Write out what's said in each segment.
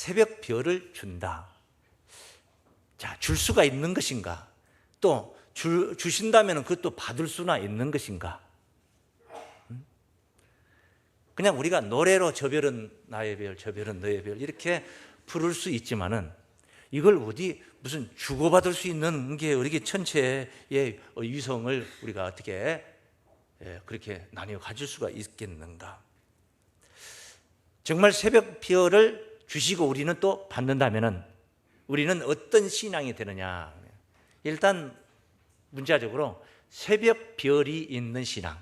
새벽 별을 준다. 자, 줄 수가 있는 것인가? 또 주신다면 그것도 받을 수나 있는 것인가? 그냥 우리가 노래로 저 별은 나의 별, 저 별은 너의 별 이렇게 부를 수 있지만은 이걸 어디 무슨 주고받을 수 있는 게 우리 천체의 위성을 우리가 어떻게 그렇게 나뉘어 가질 수가 있겠는가? 정말 새벽 별을 주시고 우리는 또 받는다면은 우리는 어떤 신앙이 되느냐? 일단 문자적으로 새벽 별이 있는 신앙,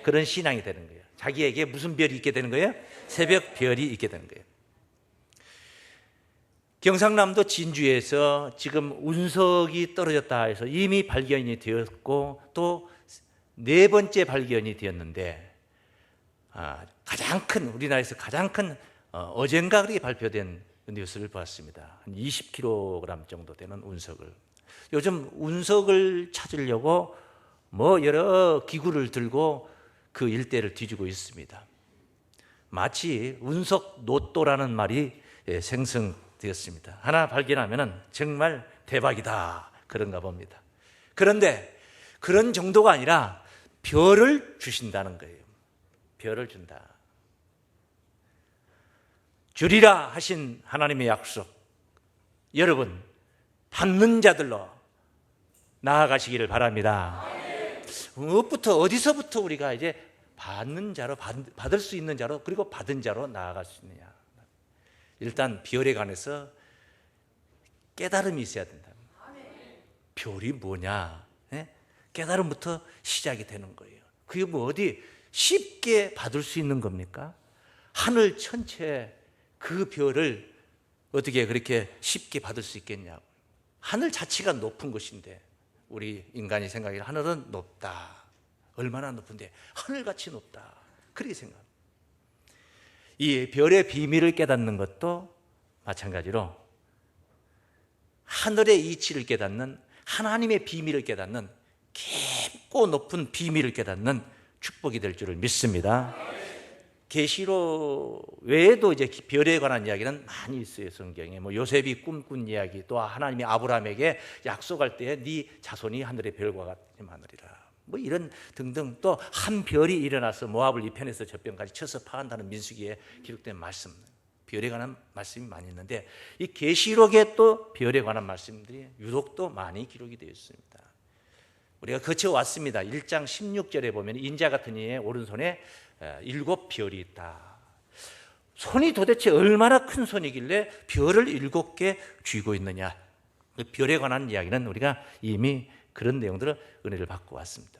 그런 신앙이 되는 거예요. 자기에게 무슨 별이 있게 되는 거예요? 새벽 별이 있게 되는 거예요. 경상남도 진주에서 지금 운석이 떨어졌다 해서 이미 발견이 되었고 또 네 번째 발견이 되었는데 가장 큰, 우리나라에서 가장 큰 어젠가 그렇게 발표된 뉴스를 보았습니다. 한 20kg 정도 되는 운석을. 요즘 운석을 찾으려고 뭐 여러 기구를 들고 그 일대를 뒤지고 있습니다. 마치 운석 노또라는 말이 생성되었습니다. 하나 발견하면 정말 대박이다, 그런가 봅니다. 그런데 그런 정도가 아니라 별을 주신다는 거예요. 별을 준다. 주리라 하신 하나님의 약속, 여러분 받는 자들로 나아가시기를 바랍니다. 어디서부터 우리가 이제 받는 자로, 받을 수 있는 자로, 그리고 받은 자로 나아갈 수 있느냐? 일단 별에 관해서 깨달음이 있어야 된다. 별이 뭐냐? 깨달음부터 시작이 되는 거예요. 그게 뭐 어디 쉽게 받을 수 있는 겁니까? 하늘 천체 그 별을 어떻게 그렇게 쉽게 받을 수 있겠냐고. 하늘 자체가 높은 것인데 우리 인간이 생각하기에 하늘은 높다. 얼마나 높은데 하늘같이 높다. 그렇게 생각합니다. 이 별의 비밀을 깨닫는 것도 마찬가지로 하늘의 이치를 깨닫는, 하나님의 비밀을 깨닫는, 깊고 높은 비밀을 깨닫는 축복이 될 줄을 믿습니다. 계시록 외에도 이제 별에 관한 이야기는 많이 있어요. 성경에 뭐 요셉이 꿈꾼 이야기, 또 하나님이 아브라함에게 약속할 때 네 자손이 하늘의 별과 같이 많으리라, 뭐 이런 등등. 또 한 별이 일어나서 모압을 이 편에서 저 편까지 쳐서 파한다는 민수기에 기록된 말씀, 별에 관한 말씀이 많이 있는데 이 계시록에 또 별에 관한 말씀들이 유독 또 많이 기록이 되어 있습니다. 우리가 거쳐왔습니다. 1장 16절에 보면 인자 같은 이의 오른손에 7별이 있다. 손이 도대체 얼마나 큰 손이길래 별을 7개 쥐고 있느냐? 그 별에 관한 이야기는 우리가 이미 그런 내용들을 은혜를 받고 왔습니다.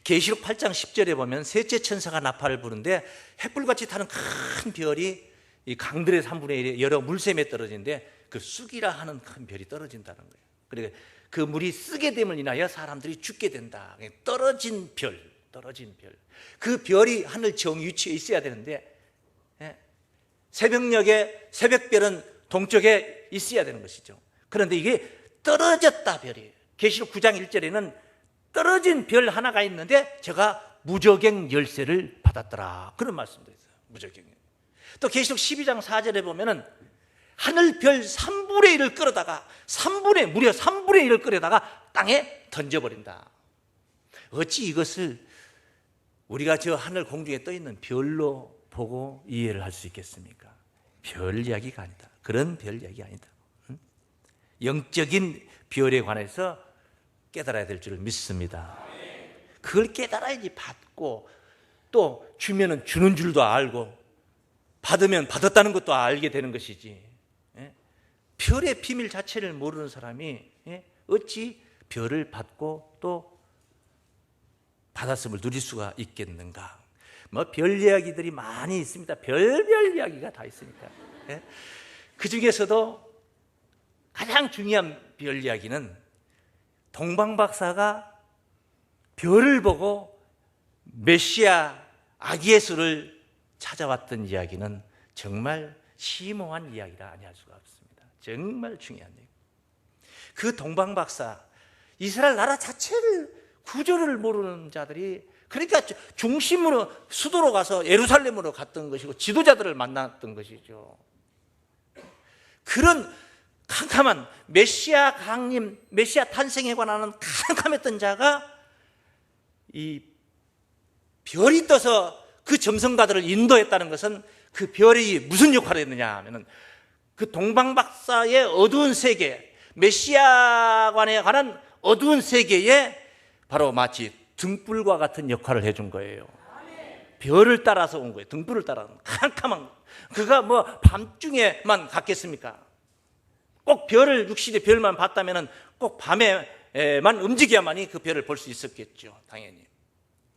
계시록 8장 10절에 보면 셋째 천사가 나팔을 부는데 햇불같이 타는 큰 별이 이 강들의 3분의 1에 여러 물샘에 떨어지는데 그 쑥이라 하는 큰 별이 떨어진다는 거예요. 그러니까 그 물이 쓰게 됨을 인하여 사람들이 죽게 된다. 떨어진 별, 떨어진 별. 그 별이 하늘 정위치에 있어야 되는데 새벽녘에 새벽별은 동쪽에 있어야 되는 것이죠. 그런데 이게 떨어졌다 별이. 계시록 9장 1절에는 떨어진 별 하나가 있는데 제가 무저갱 열쇠를 받았더라, 그런 말씀도 있어요. 무저갱. 또 계시록 12장 4절에 보면은 하늘 별 3분의 1을 끌어다가 무려 3분의 1을 끌어다가 땅에 던져버린다. 어찌 이것을 우리가 저 하늘 공중에 떠 있는 별로 보고 이해를 할 수 있겠습니까? 별 이야기가 아니다. 그런 별 이야기 아니다. 영적인 별에 관해서 깨달아야 될 줄을 믿습니다. 그걸 깨달아야지 받고, 또 주면은 주는 줄도 알고 받으면 받았다는 것도 알게 되는 것이지. 별의 비밀 자체를 모르는 사람이 어찌 별을 받고 또 받았음을 누릴 수가 있겠는가? 뭐 별 이야기들이 많이 있습니다. 별별 이야기가 다 있으니까. 그 중에서도 가장 중요한 별 이야기는 동방박사가 별을 보고 메시아 아기예수를 찾아왔던 이야기는 정말 심오한 이야기라 아니할 수가 없습니다. 정말 중요한 얘기. 그 동방박사, 이스라엘 나라 자체를, 구조를 모르는 자들이 그러니까 중심으로 수도로 가서 예루살렘으로 갔던 것이고 지도자들을 만났던 것이죠. 그런 캄캄한 메시아 강림, 메시아 탄생에 관한 캄캄했던 자가 이 별이 떠서 그 점성가들을 인도했다는 것은 그 별이 무슨 역할을 했느냐 하면은 그 동방박사의 어두운 세계, 메시아관에 관한 어두운 세계에 바로 마치 등불과 같은 역할을 해준 거예요. 별을 따라서 온 거예요. 등불을 따라서. 캄캄한. 그가 뭐 밤중에만 갔겠습니까? 꼭 별을, 육신의 별만 봤다면 꼭 밤에만 움직여야만이 그 별을 볼 수 있었겠죠. 당연히.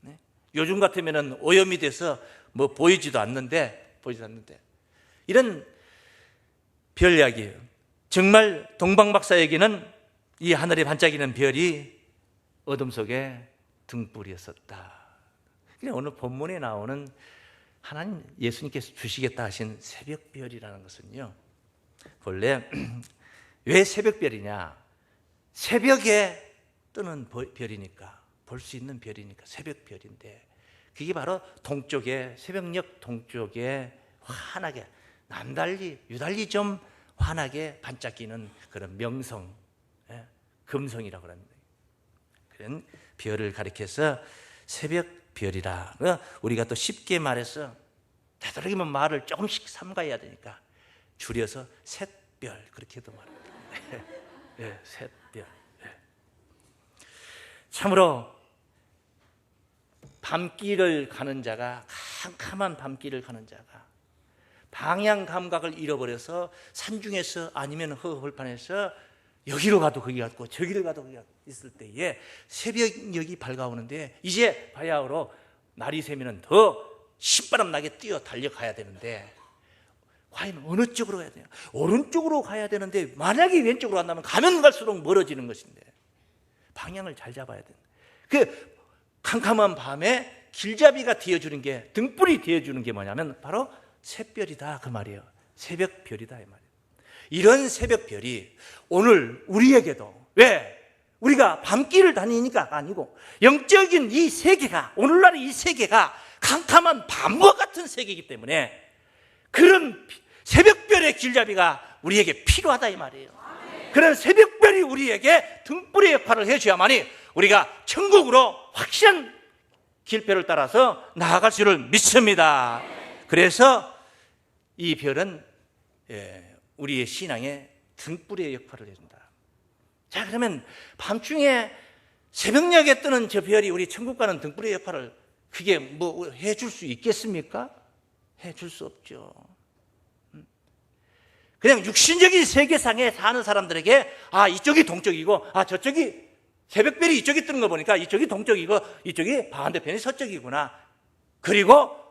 네? 요즘 같으면 오염이 돼서 뭐 보이지도 않는데 이런 별 이야기예요. 정말 동방박사에게는 이 하늘에 반짝이는 별이 어둠 속에 등불이었었다. 오늘 본문에 나오는 하나님 예수님께서 주시겠다 하신 새벽별이라는 것은요, 본래 왜 새벽별이냐? 새벽에 뜨는 별이니까, 볼 수 있는 별이니까 새벽별인데, 그게 바로 동쪽에, 새벽녘 동쪽에 환하게, 남달리 유달리 좀 환하게 반짝이는 그런 명성, 금성이라고 합니다. 그런 별을 가리켜서 새벽별이라. 우리가 또 쉽게 말해서 되도록이면 말을 조금씩 삼가해야 되니까 줄여서 샛별, 그렇게도 말합니다. 샛별. 참으로 밤길을 가는 자가, 캄캄한 밤길을 가는 자가 방향 감각을 잃어버려서 산중에서 아니면 헐판에서 여기로 가도 거기 같고 저기로 가도 거기 같고 있을 때에 새벽녘이 밝아오는데, 이제 바야흐로 날이 새면 더 신바람 나게 뛰어 달려가야 되는데 과연 어느 쪽으로 가야 돼요? 오른쪽으로 가야 되는데 만약에 왼쪽으로 간다면 가면 갈수록 멀어지는 것인데 방향을 잘 잡아야 된다. 그 캄캄한 밤에 길잡이가 되어주는 게, 등불이 되어주는 게 뭐냐면 바로 새별이다 그 말이에요. 새벽별이다 이 말이에요. 이런 새벽별이 오늘 우리에게도, 왜? 우리가 밤길을 다니니까 아니고 영적인 이 세계가, 오늘날의 이 세계가 캄캄한 밤과 같은 세계이기 때문에 그런 새벽별의 길잡이가 우리에게 필요하다 이 말이에요. 그런 새벽별이 우리에게 등불의 역할을 해줘야만이 우리가 천국으로 확실한 길표를 따라서 나아갈 줄을 믿습니다. 그래서 이 별은 우리의 신앙의 등불의 역할을 해준다. 자, 그러면 밤중에 새벽녘에 뜨는 저 별이 우리 천국 가는 등불의 역할을 그게 뭐 해줄 수 있겠습니까? 해줄 수 없죠. 그냥 육신적인 세계상에 사는 사람들에게 이쪽이 동쪽이고 저쪽이 새벽별이 이쪽이 뜨는 거 보니까 이쪽이 동쪽이고 이쪽이 반대편이 서쪽이구나. 그리고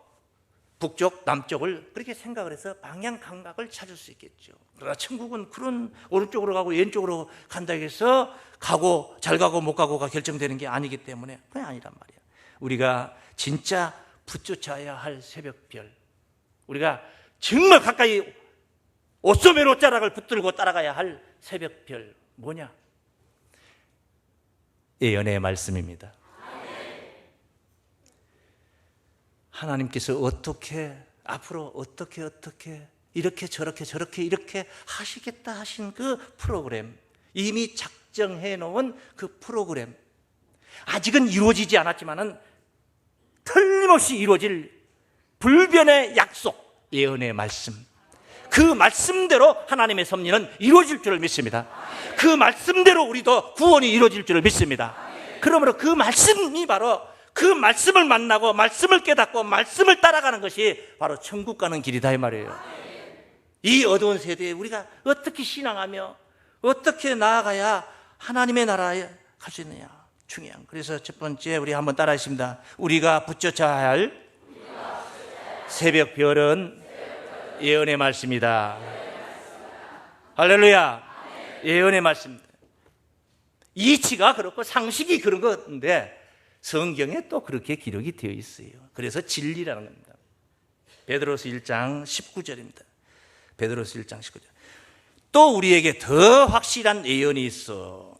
북쪽, 남쪽을 그렇게 생각을 해서 방향 감각을 찾을 수 있겠죠. 그러나 천국은 그런 오른쪽으로 가고 왼쪽으로 간다 해서 가고 잘 가고 못 가고가 결정되는 게 아니기 때문에 그게 아니란 말이에요. 우리가 진짜 붙쫓아야 할 새벽별, 우리가 정말 가까이 옷소매 옷자락을 붙들고 따라가야 할 새벽별 뭐냐? 예언의 말씀입니다. 하나님께서 어떻게 앞으로 어떻게 이렇게 저렇게 이렇게 하시겠다 하신 그 프로그램, 이미 작정해 놓은 그 프로그램, 아직은 이루어지지 않았지만은 틀림없이 이루어질 불변의 약속, 예언의 말씀, 그 말씀대로 하나님의 섭리는 이루어질 줄을 믿습니다. 그 말씀대로 우리도 구원이 이루어질 줄을 믿습니다. 그러므로 그 말씀이 바로, 그 말씀을 만나고 말씀을 깨닫고 말씀을 따라가는 것이 바로 천국 가는 길이다 이 말이에요. 이 어두운 세대에 우리가 어떻게 신앙하며 어떻게 나아가야 하나님의 나라에 갈 수 있느냐, 중요한. 그래서 첫 번째 우리 한번 따라하십니다. 우리가 붙여쳐야 할 새벽 별은 예언의 말씀이다. 할렐루야. 예언의 말씀입니다. 이치가 그렇고 상식이 그런 건데 성경에 또 그렇게 기록이 되어 있어요. 그래서 진리라는 겁니다. 베드로서 1장 19절입니다. 베드로서 1장 19절. 또 우리에게 더 확실한 예언이 있어.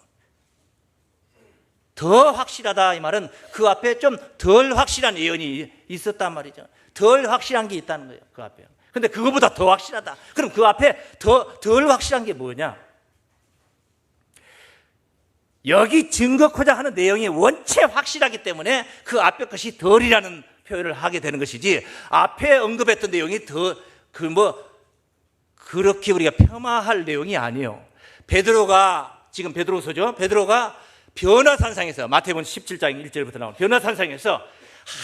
더 확실하다 이 말은 그 앞에 좀 덜 확실한 예언이 있었단 말이죠. 덜 확실한 게 있다는 거예요, 그 앞에. 근데 그거보다 더 확실하다. 그럼 그 앞에 덜 확실한 게 뭐냐? 여기 증거코자 하는 내용이 원체 확실하기 때문에 그 앞에 것이 덜이라는 표현을 하게 되는 것이지, 앞에 언급했던 내용이 그렇게 우리가 폄하할 내용이 아니에요. 베드로가, 지금 베드로서죠. 베드로가 변화산상에서, 마태복음 17장 1절부터 나온 변화산상에서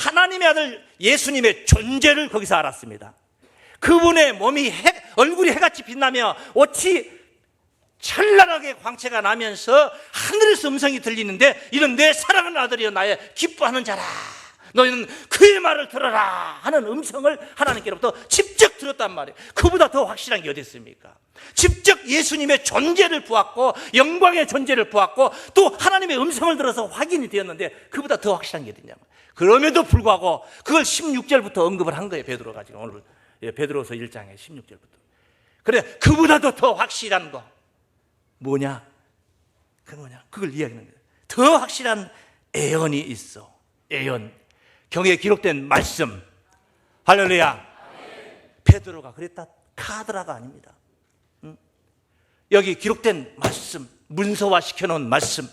하나님의 아들 예수님의 존재를 거기서 알았습니다. 그분의 몸이 얼굴이 해같이 빛나며 옷이 찬란하게 광채가 나면서 하늘에서 음성이 들리는데, 이런 내 사랑하는 아들이여 나의 기뻐하는 자라, 너희는 그의 말을 들어라 하는 음성을 하나님께로부터 직접 들었단 말이에요. 그보다 더 확실한 게 어디 있습니까? 직접 예수님의 존재를 보았고 영광의 존재를 보았고 또 하나님의 음성을 들어서 확인이 되었는데, 그보다 더 확실한 게 어디냐면, 그럼에도 불구하고 그걸 16절부터 언급을 한 거예요, 베드로가. 지금 오늘 베드로서 1장에 16절부터. 그래, 그보다도 더 확실한 거 뭐냐? 그걸 이야기하는 거예요. 더 확실한 예언이 있어. 예언, 경에 기록된 말씀. 할렐루야. 베드로가 그랬다 카드라가 아닙니다. 여기 기록된 말씀, 문서화 시켜놓은 말씀,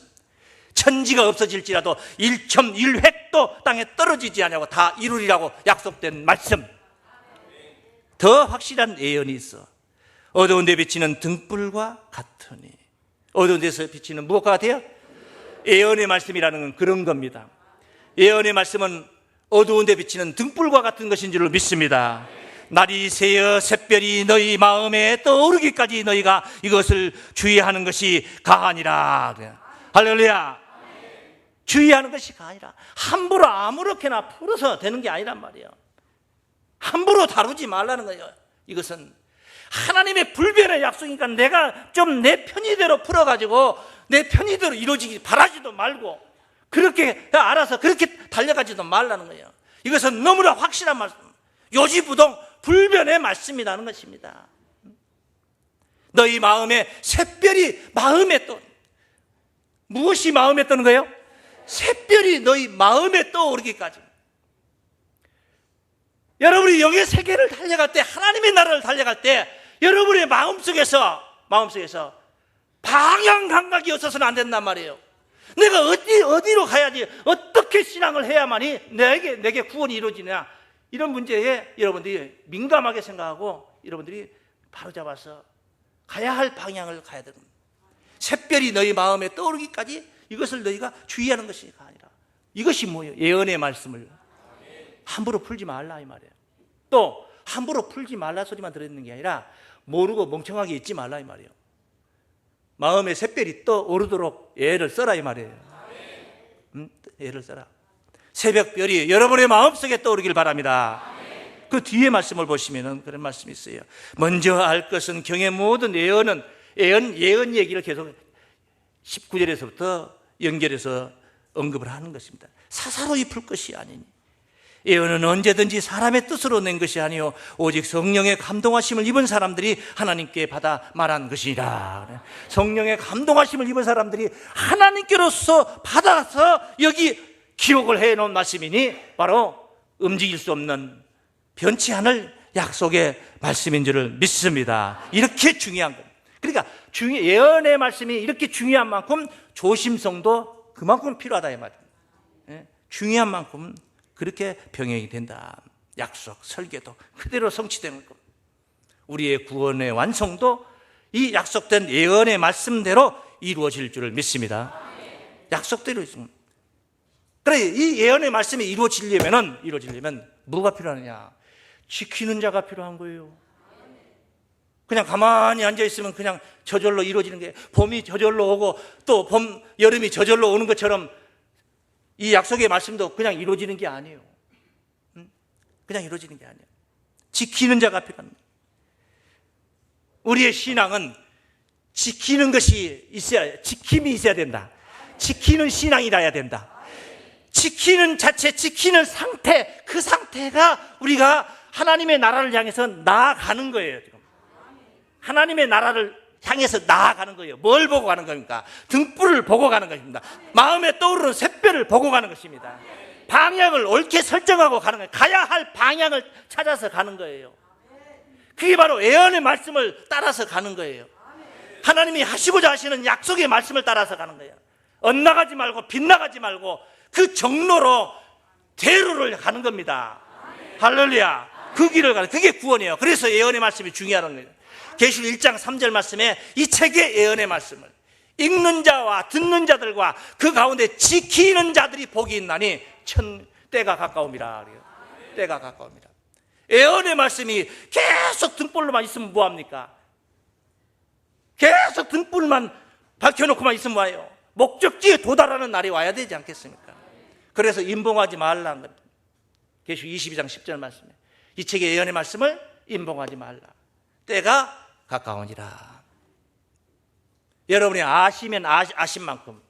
천지가 없어질지라도 1.1획도 땅에 떨어지지 않냐고 다 이루리라고 약속된 말씀. 더 확실한 예언이 있어. 어두운 데 비치는 등불과 같으니. 어두운 데서 비치는 무엇과 같아요? 예언의 말씀이라는 건 그런 겁니다. 예언의 말씀은 어두운 데 비치는 등불과 같은 것인 줄로 믿습니다. 날이 새어 샛별이 너희 마음에 떠오르기까지 너희가 이것을 주의하는 것이 가하니라. 할렐루야. 주의하는 것이 가하니라. 함부로 아무렇게나 풀어서 되는 게 아니란 말이에요. 함부로 다루지 말라는 거예요. 이것은 하나님의 불변의 약속이니까 내가 좀 내 편의대로 풀어가지고 내 편의대로 이루어지기 바라지도 말고, 그렇게 알아서 그렇게 달려가지도 말라는 거예요. 이것은 너무나 확실한 말씀, 요지부동 불변의 말씀이라는 것입니다. 너희 마음에 샛별이 마음에 떠, 무엇이 마음에 떠는 거예요? 샛별이 너희 마음에 떠오르기까지. 여러분이 영의 세계를 달려갈 때, 하나님의 나라를 달려갈 때 여러분의 마음속에서 방향 감각이 없어서는 안 된단 말이에요. 내가 어디로 가야지, 어떻게 신앙을 해야만이 내게 구원이 이루어지냐, 이런 문제에 여러분들이 민감하게 생각하고 여러분들이 바로잡아서 가야 할 방향을 가야 되는, 샛별이 너희 마음에 떠오르기까지 이것을 너희가 주의하는 것이 아니라, 이것이 뭐예요? 예언의 말씀을 함부로 풀지 말라 이 말이에요. 또 함부로 풀지 말라 소리만 들어있는 게 아니라 모르고 멍청하게 있지 말라 이 말이에요. 마음에 샛별이 떠오르도록 애를 써라 이 말이에요. 애를 써라. 새벽별이 여러분의 마음속에 떠오르길 바랍니다. 그 뒤에 말씀을 보시면 그런 말씀이 있어요. 먼저 알 것은 경의 모든 예언은, 예언 얘기를 계속 19절에서부터 연결해서 언급을 하는 것입니다. 사사로이 풀 것이 아니니, 예언은 언제든지 사람의 뜻으로 낸 것이 아니요 오직 성령의 감동하심을 입은 사람들이 하나님께 받아 말한 것이라. 성령의 감동하심을 입은 사람들이 하나님께로서 받아서 여기 기록을 해놓은 말씀이니 바로 움직일 수 없는 변치 않을 약속의 말씀인 줄을 믿습니다. 이렇게 중요한 것. 그러니까 예언의 말씀이 이렇게 중요한 만큼 조심성도 그만큼 필요하다 이 말이에요. 중요한 만큼 그렇게 병행이 된다. 약속, 설계도 그대로 성취되는 것. 우리의 구원의 완성도 이 약속된 예언의 말씀대로 이루어질 줄을 믿습니다. 약속대로 있습니다. 그래, 이 예언의 말씀이 이루어지려면 뭐가 필요하느냐? 지키는 자가 필요한 거예요. 그냥 가만히 앉아있으면 그냥 저절로 이루어지는 게, 봄이 저절로 오고 또 여름이 저절로 오는 것처럼 이 약속의 말씀도 그냥 이루어지는 게 아니에요. 그냥 이루어지는 게 아니에요. 지키는 자가 필요합니다. 우리의 신앙은 지키는 것이 지킴이 있어야 된다. 지키는 신앙이라야 된다. 지키는 자체, 지키는 상태, 그 상태가 우리가 하나님의 나라를 향해서 나아가는 거예요. 지금 하나님의 나라를 향해서 나아가는 거예요. 뭘 보고 가는 겁니까? 등불을 보고 가는 것입니다. 마음에 떠오르는 샛별을 보고 가는 것입니다. 방향을 옳게 설정하고 가는 거예요. 가야 할 방향을 찾아서 가는 거예요. 그게 바로 예언의 말씀을 따라서 가는 거예요. 하나님이 하시고자 하시는 약속의 말씀을 따라서 가는 거예요. 엇나가지 말고 빗나가지 말고 그 정로로 대로를 가는 겁니다. 할렐루야. 그 길을 가는, 그게 구원이에요. 그래서 예언의 말씀이 중요하다는 거예요. 계시록 1장 3절 말씀에 이 책의 예언의 말씀을 읽는 자와 듣는 자들과 그 가운데 지키는 자들이 복이 있나니 때가 가까움이라. 때가 가까움이라. 예언의 말씀이 계속 등불로만 있으면 뭐합니까? 계속 등불만 밝혀놓고만 있으면 뭐예요? 목적지에 도달하는 날이 와야 되지 않겠습니까? 그래서 임봉하지 말라는 겁니다. 계시록 22장 10절 말씀에 이 책의 예언의 말씀을 임봉하지 말라. 때가 가까우니라. 여러분이 아시면 아신 만큼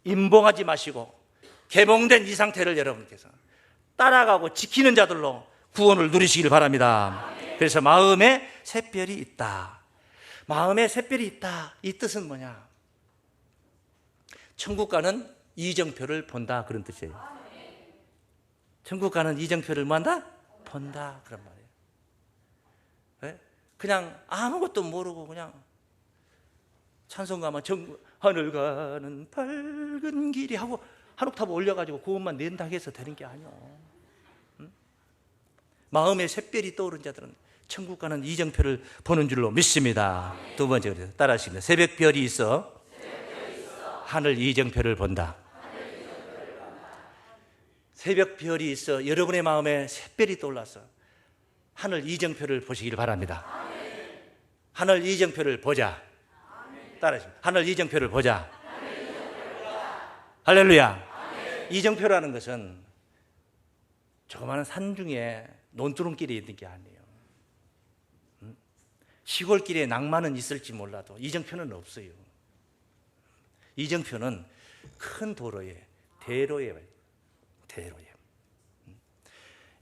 임봉하지 마시고 계몽된 이 상태를 여러분께서 따라가고 지키는 자들로 구원을 누리시길 바랍니다. 그래서 마음에 샛별이 있다. 마음에 샛별이 있다. 이 뜻은 뭐냐? 천국 가는 이정표를 본다, 그런 뜻이에요. 천국 가는 이정표를 뭐한다? 본다, 그런 말이에요. 네? 그냥 아무것도 모르고 그냥 찬송가만 하늘 가는 밝은 길이 하고 한 옥타브 올려가지고 그것만 낸다 해서 되는 게 아니요. 응? 마음에 샛별이 떠오른 자들은 천국 가는 이정표를 보는 줄로 믿습니다. 두 번째, 따라하십니다. 새벽별이 있어 하늘 이정표를 본다. 새벽별이 있어 여러분의 마음에 샛별이 떠올라서 하늘 이정표를 보시길 바랍니다. 하늘 이정표를 보자. 따라하십니다. 하늘 이정표를 보자. 할렐루야. 이정표라는 것은 조그마한 산 중에 논두렁길에 있는 게 아니에요. 시골길에 낭만은 있을지 몰라도 이정표는 없어요. 이정표는 큰 도로에 대로에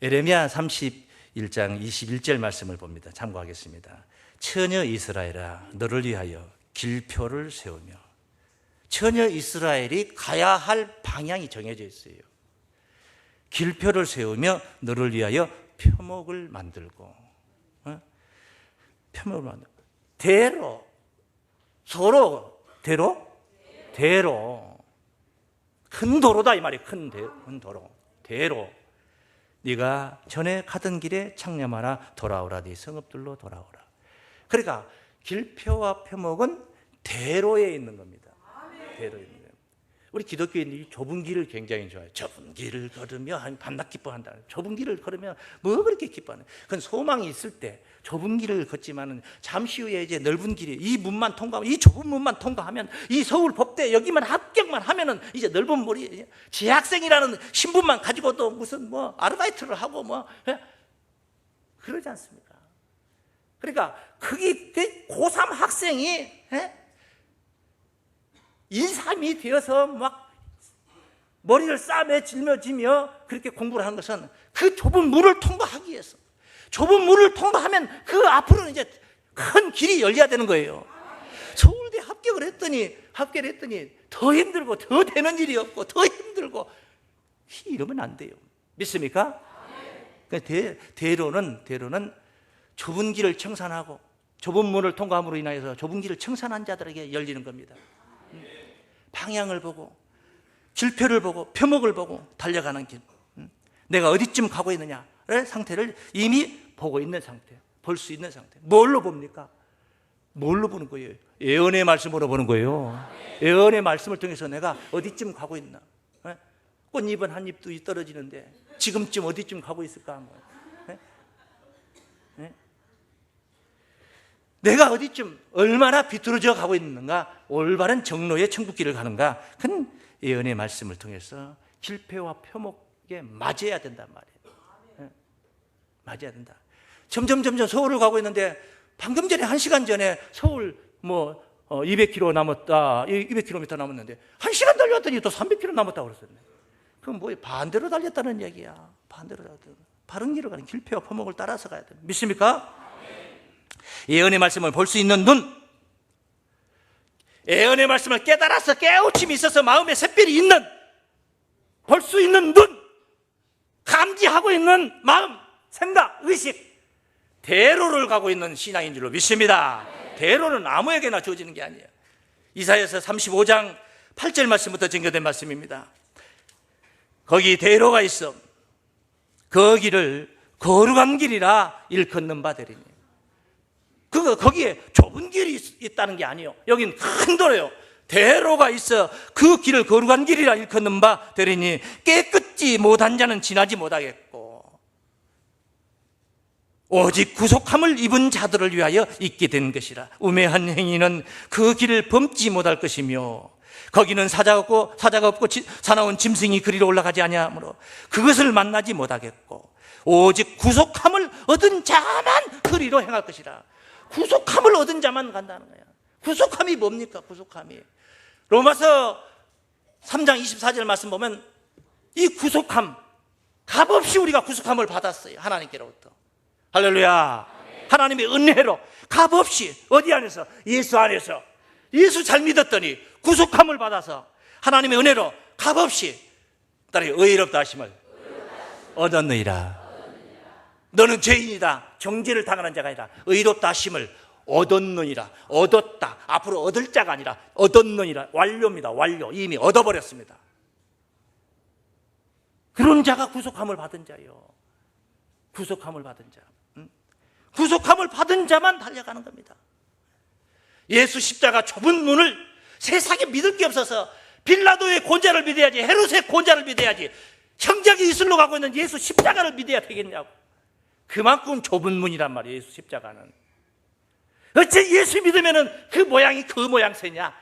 에레미야 31장 21절 말씀을 봅니다. 참고하겠습니다. 처녀 이스라엘아 너를 위하여 길표를 세우며, 처녀 이스라엘이 가야 할 방향이 정해져 있어요. 길표를 세우며 너를 위하여 표목을 만들고, 표목을 만들고, 대로, 서로 대로 큰 도로다 이 말이에요. 큰 도로, 대로. 네가 전에 가던 길에 창념하라. 돌아오라. 네 성읍들로 돌아오라. 그러니까 길표와 표목은 대로에 있는 겁니다. 대로에 있는 거예요. 우리 기독교인들이 좁은 길을 굉장히 좋아해요. 좁은 길을 걸으며 밤낮 기뻐한다. 좁은 길을 걸으면 뭐 그렇게 기뻐하는? 그건 소망이 있을 때 좁은 길을 걷지만은 잠시 후에 이제 넓은 길이 이 문만 통과하면, 이 좁은 문만 통과하면, 이 서울 법대 여기만 합격만 하면은 이제 넓은 머리 재학생이라는 신분만 가지고도 무슨 뭐 아르바이트를 하고 뭐 그러지 않습니까? 그러니까 그게 고3 학생이 인3이 되어서 막 머리를 싸매 짊어지며 그렇게 공부를 하는 것은 그 좁은 물을 통과하기 위해서, 좁은 물을 통과하면 그 앞으로는 이제 큰 길이 열려야 되는 거예요. 서울대 합격을 했더니 더 힘들고 더 되는 일이 없고 더 힘들고 이러면 안 돼요. 믿습니까? 대로는 좁은 길을 청산하고 좁은 문을 통과함으로 인하여서 좁은 길을 청산한 자들에게 열리는 겁니다. 방향을 보고 길표를 보고 표목을 보고 달려가는 길, 내가 어디쯤 가고 있느냐의 상태를 이미 보고 있는 상태, 볼 수 있는 상태. 뭘로 봅니까? 뭘로 보는 거예요? 예언의 말씀으로 보는 거예요. 예언의 말씀을 통해서 내가 어디쯤 가고 있나? 꽃잎은 한 잎도 떨어지는데 지금쯤 어디쯤 가고 있을까? 내가 어디쯤 얼마나 비뚤어져 가고 있는가, 올바른 정로의 천국길을 가는가, 그건 예언의 말씀을 통해서 길표와 표목에 맞아야 된단 말이에요. 맞아야 된다. 점점 서울을 가고 있는데 방금 전에 1시간 전에 서울 200km 남았다, 200km 남았는데 1시간 달렸더니 또 300km 남았다고 그랬었네. 그럼 뭐 반대로 달렸다는 얘기야. 반대로 달렸다. 바른 길을 가는 길표와 표목을 따라서 가야 돼. 믿습니까? 예언의 말씀을 볼 수 있는 눈, 예언의 말씀을 깨달아서 깨우침이 있어서 마음에 샛별이 있는, 볼 수 있는 눈, 감지하고 있는 마음, 생각, 의식, 대로를 가고 있는 신앙인 줄로 믿습니다. 대로는 아무에게나 주어지는 게 아니에요. 이사야서 35장 8절 말씀부터 증거된 말씀입니다. 거기 대로가 있어 그 길을 거룩한 길이라 일컫는 바 되리니. 거기에 좁은 길이 있다는 게 아니에요. 여긴 큰 도로요. 대로가 있어 그 길을 거룩한 길이라 일컫는 바 되리니 깨끗지 못한 자는 지나지 못하겠고 오직 구속함을 입은 자들을 위하여 있게 된 것이라. 우매한 행위는 그 길을 범지 못할 것이며 거기는 사자가 없고 사나운 짐승이 그리로 올라가지 아니하므로 그것을 만나지 못하겠고 오직 구속함을 얻은 자만 그리로 행할 것이라. 구속함을 얻은 자만 간다는 거야. 구속함이 뭡니까? 구속함이 로마서 3장 24절 말씀 보면 이 구속함, 값없이 우리가 구속함을 받았어요. 하나님께로부터. 할렐루야. 하나님의 은혜로 값없이, 어디 안에서? 예수 안에서. 예수 잘 믿었더니 구속함을 받아서 하나님의 은혜로 값없이 딸이 의롭다 하심을 얻었느니라. 너는 죄인이다, 정죄를 당하는 자가 아니라 의롭다 하심을 얻었느니라. 얻었다, 앞으로 얻을 자가 아니라 얻었느니라. 완료입니다. 완료. 이미 얻어버렸습니다. 그런 자가 구속함을 받은 자요. 구속함을 받은 자, 구속함을 받은 자만 달려가는 겁니다. 예수 십자가 좁은 문을 세상에 믿을 게 없어서 빌라도의 권자를 믿어야지, 헤롯의 권자를 믿어야지, 형제가 이슬로 가고 있는 예수 십자가를 믿어야 되겠냐고. 그만큼 좁은 문이란 말이에요. 예수 십자가는. 어째 예수 믿으면은 그 모양이 그 모양새냐?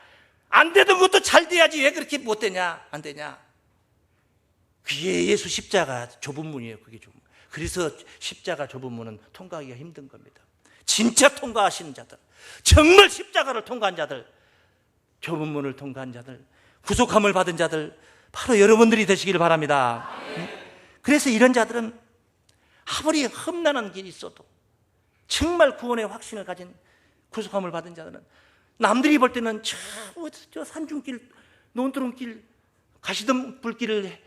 안 되던 것도 잘 돼야지 왜 그렇게 못 되냐? 안 되냐? 그게 예수 십자가 좁은 문이에요. 그게 좁은 문. 그래서 십자가 좁은 문은 통과하기가 힘든 겁니다. 진짜 통과하시는 자들, 정말 십자가를 통과한 자들, 좁은 문을 통과한 자들, 구속함을 받은 자들, 바로 여러분들이 되시길 바랍니다. 그래서 이런 자들은 아무리 험난한 길이 있어도 정말 구원의 확신을 가진 구속함을 받은 자들은 남들이 볼 때는 저 산중길, 논두렁길, 가시덤 불길을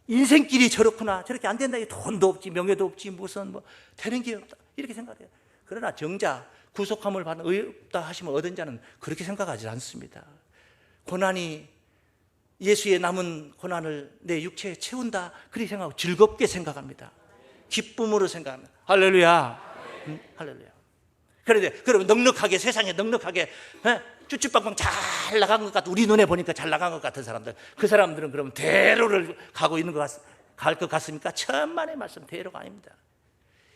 인생길이 저렇구나, 저렇게 안 된다, 돈도 없지, 명예도 없지, 무슨 되는 게 없다, 이렇게 생각해요. 그러나 정작 구속함을 받는 의롭다 하시면 얻은 자는 그렇게 생각하지 않습니다. 고난이 예수의 남은 고난을 내 육체에 채운다, 그렇게 생각하고 즐겁게 생각합니다. 기쁨으로 생각합니다. 할렐루야. 할렐루야. 그런데 그러면 넉넉하게, 세상에 넉넉하게 쭈쭈빵빵 잘 나간 것 같아. 우리 눈에 보니까 잘 나간 것 같은 사람들, 그 사람들은 그러면 대로를 가고 있는 갈 것 같습니까? 천만의 말씀, 대로가 아닙니다.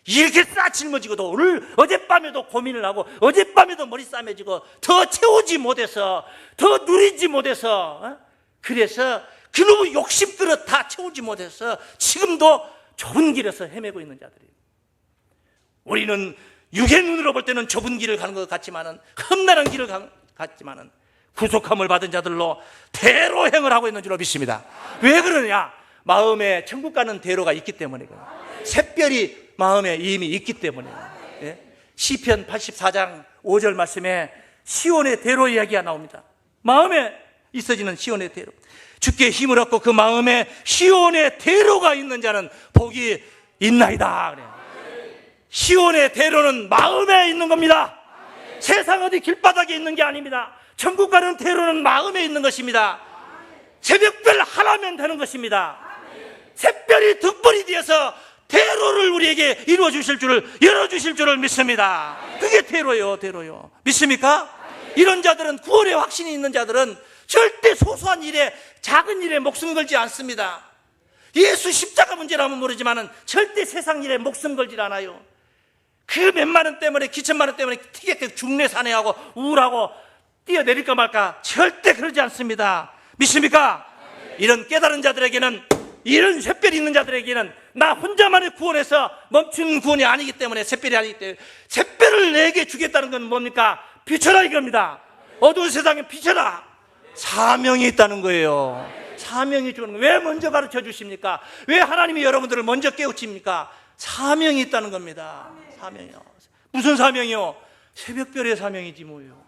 이렇게 싹 짊어지고도 오늘 어젯밤에도 고민을 하고 어젯밤에도 머리 싸매지고 더 채우지 못해서, 더 누리지 못해서, 그래서 그놈의 욕심 그릇 다 채우지 못해서 지금도 좁은 길에서 헤매고 있는 자들이에요. 우리는 육의 눈으로 볼 때는 좁은 길을 가는 것 같지만은, 험난한 길을 같지만은 구속함을 받은 자들로 대로행을 하고 있는 줄로 믿습니다. 왜 그러냐? 마음에 천국 가는 대로가 있기 때문에 그래요. 샛별이 마음에 이미 있기 때문에. 예? 시편 84장 5절 말씀에 시온의 대로 이야기가 나옵니다. 마음에 있어지는 시온의 대로. 주께 힘을 얻고 그 마음에 시온의 대로가 있는 자는 복이 있나이다. 그래요. 시온의 대로는 마음에 있는 겁니다. 세상 어디 길바닥에 있는 게 아닙니다. 천국 가는 대로는 마음에 있는 것입니다. 새벽별 하나면 되는 것입니다. 샛별이 등불이 되어서 대로를 우리에게 이루어 주실 줄을, 열어 주실 줄을 믿습니다. 그게 대로요, 대로요. 믿습니까? 이런 자들은, 구원의 확신이 있는 자들은 절대 소소한 일에, 작은 일에 목숨 걸지 않습니다. 예수 십자가 문제라면 모르지만은 절대 세상 일에 목숨 걸지 않아요. 그 몇만 원 때문에, 기천만 원 때문에 티격태격 중내산해하고 우울하고 뛰어내릴까 말까 절대 그러지 않습니다. 믿습니까? 이런 깨달은 자들에게는, 이런 샛별이 있는 자들에게는 나 혼자만의 구원에서 멈춘 구원이 아니기 때문에, 샛별이 아니기 때문에, 샛별을 내게 주겠다는 건 뭡니까? 비춰라 이겁니다. 어두운 세상에 비춰라. 사명이 있다는 거예요. 사명이 주는 거예요. 왜 먼저 가르쳐 주십니까? 왜 하나님이 여러분들을 먼저 깨우칩니까? 사명이 있다는 겁니다. 사명이요. 무슨 사명이요? 새벽별의 사명이지 뭐예요.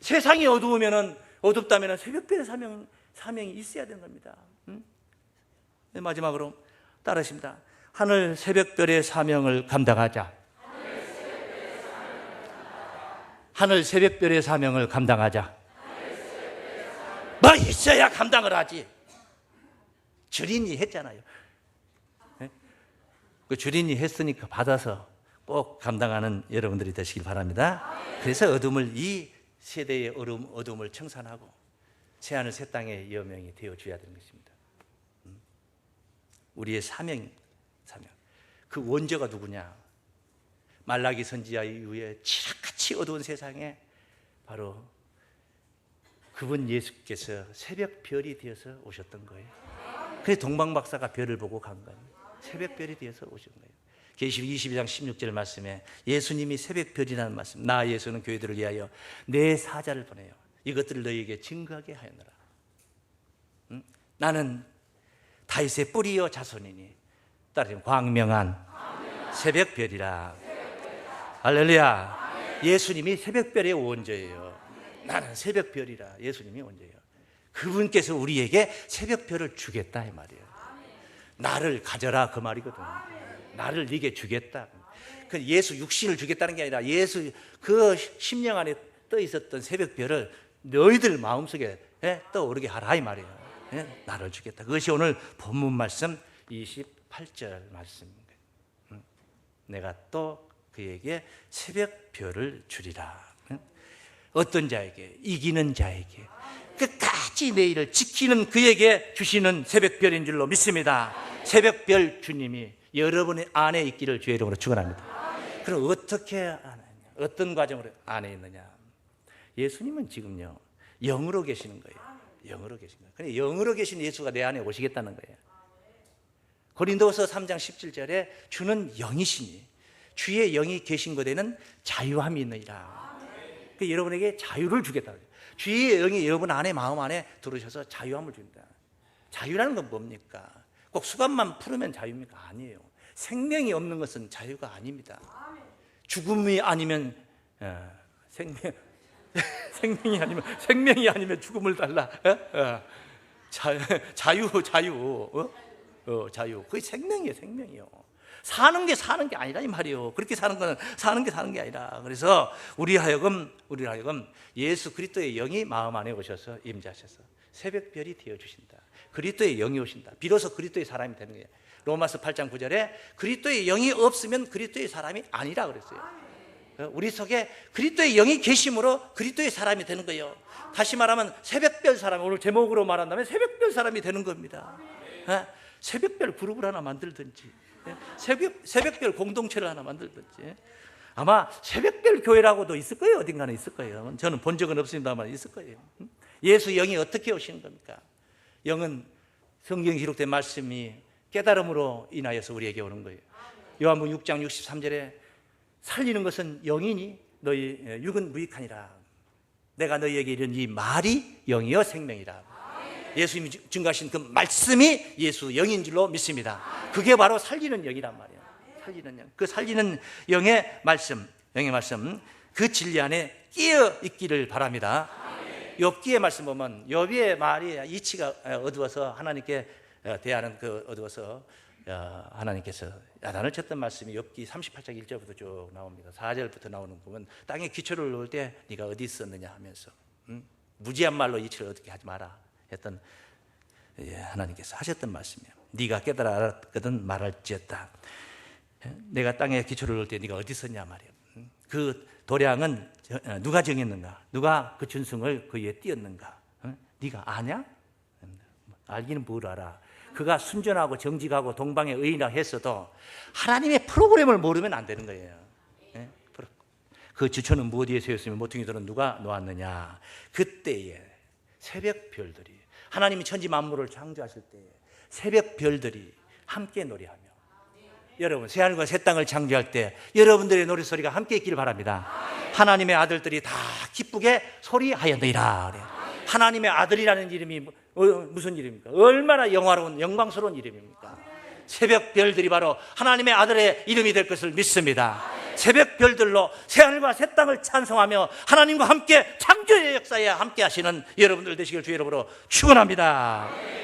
세상이 어둡다면 새벽별의 사명이 있어야 되는 겁니다. 네, 마지막으로 따르십니다. 하늘 새벽별의 사명을 감당하자. 하늘 새벽별의 사명을 감당하자. 뭐 있어야 감당을 하지. 주린이 했잖아요. 그 주린이 했으니까 받아서 꼭 감당하는 여러분들이 되시길 바랍니다. 그래서 이 세대의 어둠을 청산하고 새하늘 새 땅의 여명이 되어줘야 되는 것입니다. 우리의 사명. 그 원조가 누구냐? 말라기 선지자 이후에 칠흑같이 어두운 세상에 바로 그분 예수께서 새벽 별이 되어서 오셨던 거예요. 그래서 동방박사가 별을 보고 간 거예요. 새벽 별이 되어서 오신 거예요. 계시록 22장 16절 말씀에 예수님이 새벽 별이라는 말씀, 나 예수는 교회들을 위하여 내 사자를 보내요. 이것들을 너희에게 증거하게 하였노라. 나는 다윗의 뿌리요 자손이니 따르면 광명한 새벽별이라. 할렐루야. 예수님이 새벽별의 원조예요. 나는 새벽별이라. 예수님이 원조예요. 그분께서 우리에게 새벽별을 주겠다 이 말이에요. 나를 가져라 그 말이거든. 나를 네게 주겠다. 그 예수 육신을 주겠다는 게 아니라 예수 그 심령 안에 떠 있었던 새벽별을 너희들 마음속에 떠오르게 하라 이 말이에요. 나를 주겠다. 그것이 오늘 본문 말씀 28절 말씀입니다. 내가 또 그에게 새벽별을 주리라. 어떤 자에게? 이기는 자에게, 끝까지 내 일을 지키는 그에게 주시는 새벽별인 줄로 믿습니다. 새벽별 주님이 여러분 안에 있기를 주의 이름으로 축원합니다. 그럼 어떻게 아느냐? 어떤 과정으로 안에 있느냐? 예수님은 지금요 영으로 계시는 거예요. 영으로 계신 거예요. 근데 영으로 계신 예수가 내 안에 오시겠다는 거예요. 고린도서 3장 17절에 주는 영이시니 주의 영이 계신 곳에는 자유함이 있느니라. 그러니까 여러분에게 자유를 주겠다. 주의 영이 여러분 안에 마음 안에 들어오셔서 자유함을 줍니다. 자유라는 건 뭡니까? 꼭 수갑만 풀으면 자유입니까? 아니에요. 생명이 없는 것은 자유가 아닙니다. 죽음이 아니면 생명이 아니면 죽음을 달라. 자유. 그게 생명이에요. 사는 게 아니라 이 말이에요. 그렇게 사는 게 아니라. 그래서 우리 하여금 예수 그리스도의 영이 마음 안에 오셔서 임재하셔서 새벽별이 되어 주신다. 그리스도의 영이 오신다. 비로소 그리스도의 사람이 되는 거예요. 로마서 8장 9절에 그리스도의 영이 없으면 그리스도의 사람이 아니라 그랬어요. 우리 속에 그리스도의 영이 계심으로 그리스도의 사람이 되는 거예요. 다시 말하면 새벽별 사람, 오늘 제목으로 말한다면 새벽별 사람이 되는 겁니다. 새벽별 그룹을 하나 만들든지, 새벽별 공동체를 하나 만들든지. 아마 새벽별 교회라고도 있을 거예요. 어딘가는 있을 거예요. 저는 본 적은 없습니다만 있을 거예요. 예수 영이 어떻게 오시는 겁니까? 영은 성경에 기록된 말씀이 깨달음으로 인하여서 우리에게 오는 거예요. 요한복음 6장 63절에 살리는 것은 영이니 너희 육은 무익하니라. 내가 너희에게 이른 이 말이 영이요 생명이라. 예수님이 증거하신 그 말씀이 예수 영인 줄로 믿습니다. 그게 바로 살리는 영이란 말이에요. 살리는 영. 그 살리는 영의 말씀 그 진리 안에 끼어 있기를 바랍니다. 욥기의 말씀 보면 욥의 말이 이치가 어두워서 하나님께 대하는 그 어두워서 하나님께서 야단을 쳤던 말씀이 욥기 38장 1절부터 쭉 나옵니다. 4절부터 나오는 거 보면 땅에 기초를 놓을 때 네가 어디 있었느냐 하면서 무지한 말로 이치를 어둡게 하지 마라 했던 하나님께서 하셨던 말씀이에요. 네가 깨달아 알았거든 말할지었다. 내가 땅에 기초를 놓을 때 네가 어디 있었냐 말이에요. 그 도량은 누가 정했는가? 누가 그 준승을 그 위에 띄었는가? 네가 아냐? 알기는 뭘 알아? 그가 순전하고 정직하고 동방의 의인이라 했어도 하나님의 프로그램을 모르면 안 되는 거예요. 그 주처는 무엇에 세웠으며 모퉁이들은 누가 놓았느냐? 그때에 새벽 별들이 하나님이 천지 만물을 창조하실 때에 새벽 별들이 함께 노래하며 여러분 새하늘과 새 땅을 창조할 때 여러분들의 노래소리가 함께 있기를 바랍니다. 하나님의 아들들이 다 기쁘게 소리하였느니라. 하나님의 아들이라는 이름이 무슨 이름입니까? 얼마나 영화로운 영광스러운 이름입니까? 새벽 별들이 바로 하나님의 아들의 이름이 될 것을 믿습니다. 새벽 별들로 새하늘과 새 땅을 찬송하며 하나님과 함께 창조의 역사에 함께 하시는 여러분들 되시길 주 이름으로 축원합니다.